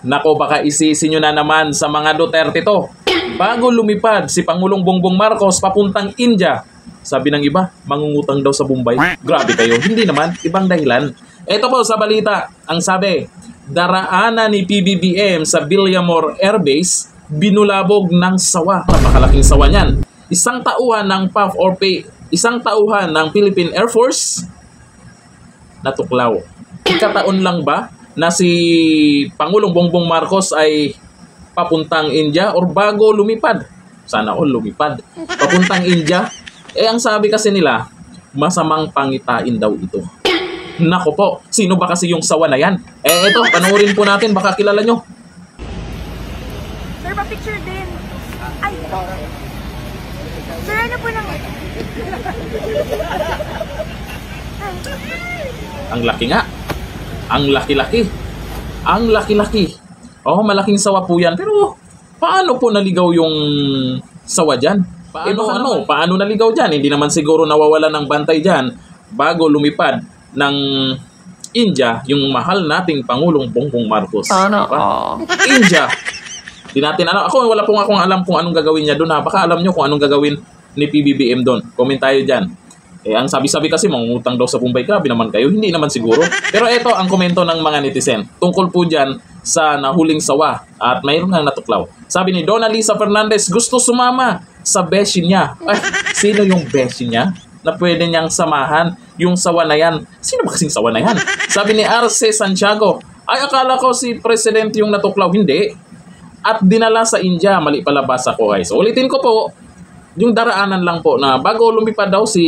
Nako, baka isisi nyo na naman sa mga Duterte to. Bago lumipad si Pangulong Bongbong Marcos papuntang India, sabi ng iba, mangungutang daw sa Bombay. Grabe kayo, hindi naman, ibang dahilan. Ito po sa balita, ang sabi, daraanan ni PBBM sa Villamor Air Base, binulabog ng sawa. Napakalaking sawa niyan. Isang tauhan ng PAF or isang tauhan ng Philippine Air Force, natuklaw. Ikataon lang ba na si Pangulong Bongbong Marcos ay papuntang India or bago lumipad? Sana all lumipad. Papuntang India. Ang sabi kasi nila, masamang pangitain daw ito. Nako po, sino ba kasi yung sawa na yan? Ito, panoorin po natin, baka kilala nyo. Sir, pa-picture din. Ay, sir, ano po naman? Ang laki nga. Ang laki-laki. Ang laki-laki. Oh, malaking sawa po yan. Pero, paano po naligaw yung sawa dyan? Paano naligaw dyan? Hindi naman siguro nawawala ng bantay dyan bago lumipad ng India yung mahal nating Pangulong Bongbong Marcos. India. Di natin alam. Ako, wala pong akong alam kung anong gagawin niya doon. Baka alam nyo kung anong gagawin ni PBBM doon. Comment tayo dyan. Ang sabi-sabi kasi mangungutang daw sa Bombay. Grabe naman kayo. Hindi naman siguro. Pero ito ang komento ng mga netizen. Tungkol po dyan sa nahuling sawa. At mayroon nang natuklaw. Sabi ni Donalisa Fernandez, gusto sumama sa beshi niya. Sino yung beshi niya na pwede niyang samahan yung sawa na yan? Sino ba kasing sawa na yan? Sabi ni Arce Santiago, ay akala ko si President yung natuklaw. Hindi. At dinala sa India. Mali pala basa ko guys. Ulitin ko po, yung daraanan lang po na bago lumipad daw si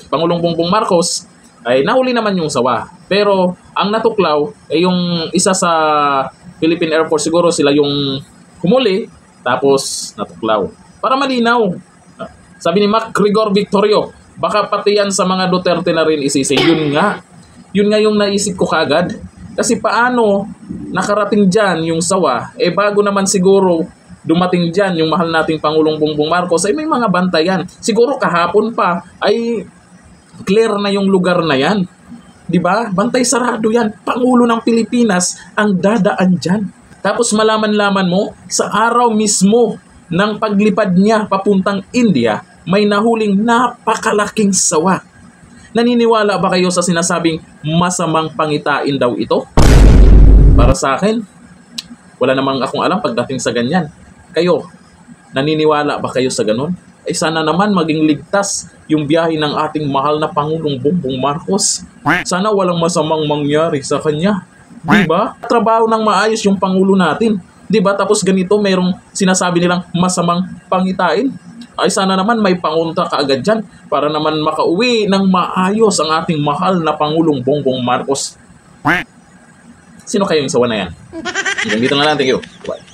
Pangulong Bongbong Marcos ay nahuli naman yung sawa. Pero ang natuklaw ay yung isa sa Philippine Air Force, siguro sila yung humuli tapos natuklaw. Para malinaw. Sabi ni MacGregor Victorio, baka pati yan sa mga Duterte na rin isisi. Yun nga yung naisip ko kaagad. Kasi paano nakarating dyan yung sawa, bago naman siguro dumating dyan yung mahal nating Pangulong Bongbong Marcos, ay may mga bantayan. Siguro kahapon pa ay clear na yung lugar na yan. Diba? Bantay sarado yan. Pangulo ng Pilipinas ang dadaan dyan. Tapos malaman-laman mo, sa araw mismo ng paglipad niya papuntang India, may nahuling napakalaking sawa. Naniniwala ba kayo sa sinasabing masamang pangitain daw ito? Para sa akin, wala namang akong alam pagdating sa ganyan. Kayo, naniniwala ba kayo sa ganun? Sana naman maging ligtas yung biyahe ng ating mahal na Pangulong Bongbong Marcos. Sana walang masamang mangyari sa kanya. Diba? Trabaho ng maayos yung Pangulo natin. Diba? Tapos ganito, mayroong sinasabi nilang masamang pangitain. Sana naman may pangunta kaagad dyan para naman makauwi ng maayos ang ating mahal na Pangulong Bongbong Marcos. Sino kayo yung sawa na yan? Hanggang dito na lang. Thank you. Bye.